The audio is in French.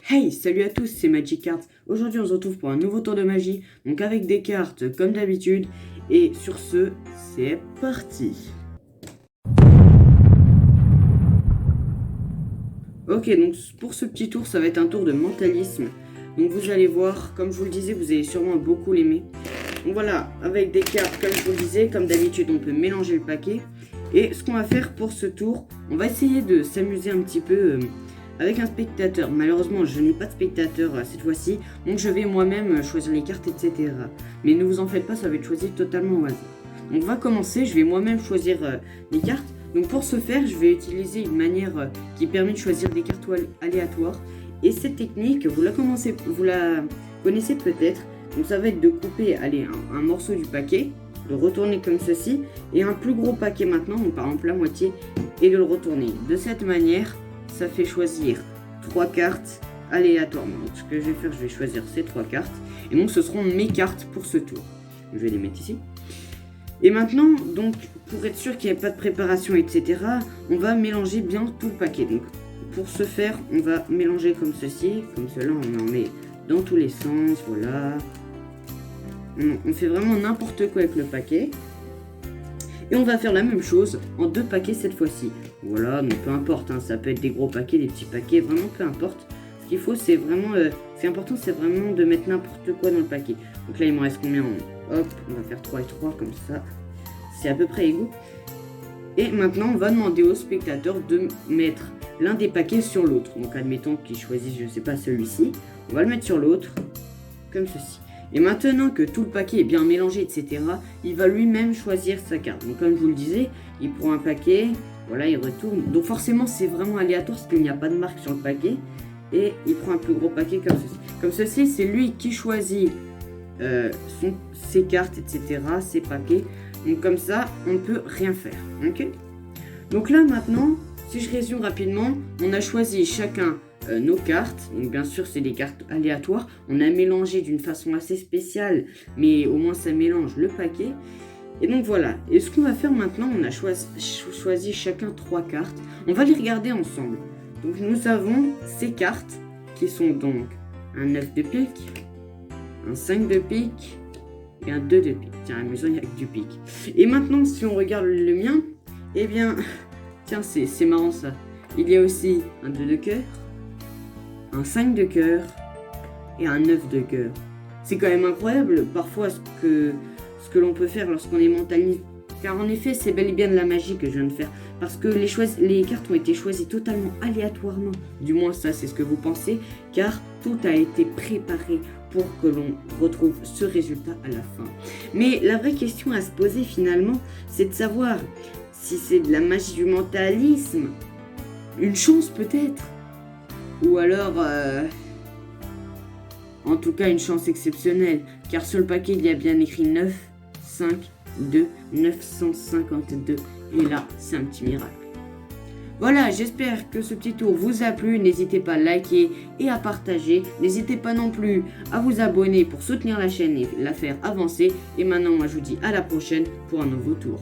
Hey, salut à tous, c'est Magic Cards. Aujourd'hui, on se retrouve pour un nouveau tour de magie, donc avec des cartes comme d'habitude. Et sur ce, c'est parti. Ok, donc pour ce petit tour, ça va être un tour de mentalisme. Donc vous allez voir, comme je vous le disais, vous allez sûrement beaucoup l'aimer. Donc voilà, avec des cartes comme je vous le disais, comme d'habitude, on peut mélanger le paquet. Et ce qu'on va faire pour ce tour, on va essayer de s'amuser un petit peu avec un spectateur. Malheureusement, je n'ai pas de spectateur cette fois-ci, donc je vais moi-même choisir les cartes, etc. Mais ne vous en faites pas, ça va être choisi totalement au hasard. Donc on va commencer, je vais moi-même choisir les cartes. Donc pour ce faire, je vais utiliser une manière qui permet de choisir des cartes aléatoires. Et cette technique, vous la connaissez peut-être. Donc ça va être de couper un morceau du paquet, de retourner comme ceci, et un plus gros paquet maintenant, donc par exemple la moitié, et de le retourner. De cette manière, ça fait choisir 3 cartes aléatoirement. Donc ce que je vais faire, je vais choisir ces 3 cartes, et donc ce seront mes cartes pour ce tour. Je vais les mettre ici. Et maintenant, donc pour être sûr qu'il n'y ait pas de préparation, etc., on va mélanger bien tout le paquet. Donc pour ce faire, on va mélanger comme ceci, comme cela, on en met dans tous les sens, voilà. On fait vraiment n'importe quoi avec le paquet. Et on va faire la même chose en 2 paquets cette fois-ci. Voilà, donc peu importe, hein, ça peut être des gros paquets, des petits paquets, vraiment peu importe. Ce qu'il faut, c'est vraiment, ce qui est important, c'est vraiment de mettre n'importe quoi dans le paquet. Donc là, il me reste combien? Hop, on va faire 3 et 3 comme ça. C'est à peu près égaux. Et maintenant, on va demander au spectateur de mettre l'un des paquets sur l'autre. Donc admettons qu'il choisisse, je ne sais pas, celui-ci. On va le mettre sur l'autre, comme ceci. Et maintenant que tout le paquet est bien mélangé, etc., il va lui-même choisir sa carte. Donc comme je vous le disais, il prend un paquet, voilà, il retourne. Donc forcément, c'est vraiment aléatoire parce qu'il n'y a pas de marque sur le paquet. Et il prend un plus gros paquet comme ceci. Comme ceci, c'est lui qui choisit ses cartes, etc., ses paquets. Donc comme ça, on ne peut rien faire. Ok? Donc là maintenant, si je résume rapidement, on a choisi chacun nos cartes. Donc bien sûr, c'est des cartes aléatoires. On a mélangé d'une façon assez spéciale, mais au moins ça mélange le paquet. Et donc voilà. Et ce qu'on va faire maintenant, on a choisi chacun 3 cartes. On va les regarder ensemble. Donc nous avons ces cartes qui sont donc un 9 de pique, un 5 de pique et un 2 de pique. Tiens, amusant, il y a que du pique. Et maintenant, si on regarde le mien, eh bien, tiens, c'est marrant ça. Il y a aussi un 2 de cœur, un 5 de cœur et un 9 de cœur. C'est quand même incroyable parfois ce que l'on peut faire lorsqu'on est mentaliste. Car en effet, c'est bel et bien de la magie que je viens de faire. Parce que les cartes ont été choisies totalement aléatoirement. Du moins ça, c'est ce que vous pensez. Car tout a été préparé pour que l'on retrouve ce résultat à la fin. Mais la vraie question à se poser finalement, c'est de savoir si c'est de la magie du mentalisme, une chance peut-être, ou alors, en tout cas, une chance exceptionnelle. Car sur le paquet, il y a bien écrit 9, 5, 2, 952. Et là, c'est un petit miracle. Voilà, j'espère que ce petit tour vous a plu. N'hésitez pas à liker et à partager. N'hésitez pas non plus à vous abonner pour soutenir la chaîne et la faire avancer. Et maintenant, moi, je vous dis à la prochaine pour un nouveau tour.